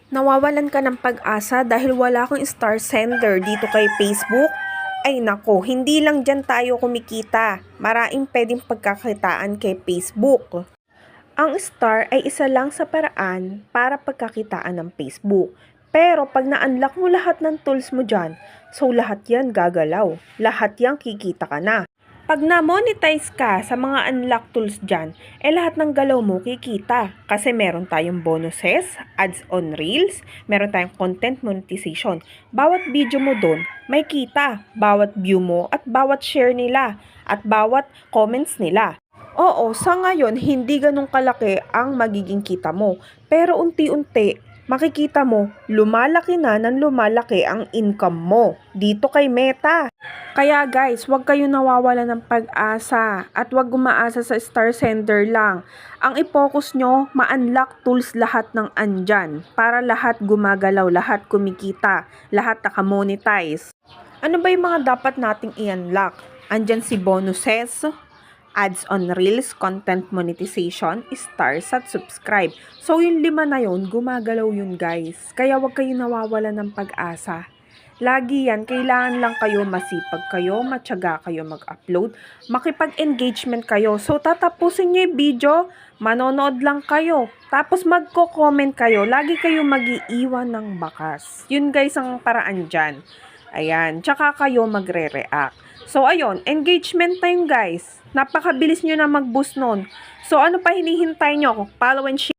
Nawawalan ka ng pag-asa dahil wala akong star sender dito kay Facebook? Ay nako, hindi lang dyan tayo kumikita. Maraming pwedeng pagkakitaan kay Facebook. Ang star ay isa lang sa paraan para pagkakitaan ng Facebook. Pero pag na-unlock mo lahat ng tools mo dyan, so lahat yan gagalaw. Lahat yan kikita ka na. Pag na-monetize ka sa mga unlock tools dyan, lahat ng galaw mo kikita. Kasi meron tayong bonuses, ads on reels, meron tayong content monetization. Bawat video mo doon, may kita. Bawat view mo at bawat share nila at bawat comments nila. Oo, sa ngayon, hindi ganun kalaki ang magiging kita mo. Pero unti-unti, makikita mo, lumalaki na ng lumalaki ang income mo dito kay Meta. Kaya guys, huwag kayo nawawala ng pag-asa at huwag gumaasa sa star sender lang. Ang i-focus nyo, ma-unlock tools lahat ng andyan para lahat gumagalaw, lahat kumikita, lahat nakamonetize. Ano ba yung mga dapat nating i-unlock? Andyan si bonuses, ads on reels, content monetization, stars at subscribe. So yung 5 na yun, gumagalaw yun guys. Kaya huwag kayo nawawala ng pag-asa. Lagi yan, kailangan lang kayo masipag kayo, matyaga kayo mag-upload, makipag-engagement kayo. So tatapusin nyo yung video, manonood lang kayo, tapos magko-comment kayo, lagi kayo mag-iiwan ng bakas. Yun guys ang paraan dyan. Ayan, tsaka kayo magre-react. So ayun, engagement time guys. Napakabilis nyo na mag-boost nun. So ano pa hinihintay nyo? Follow and share.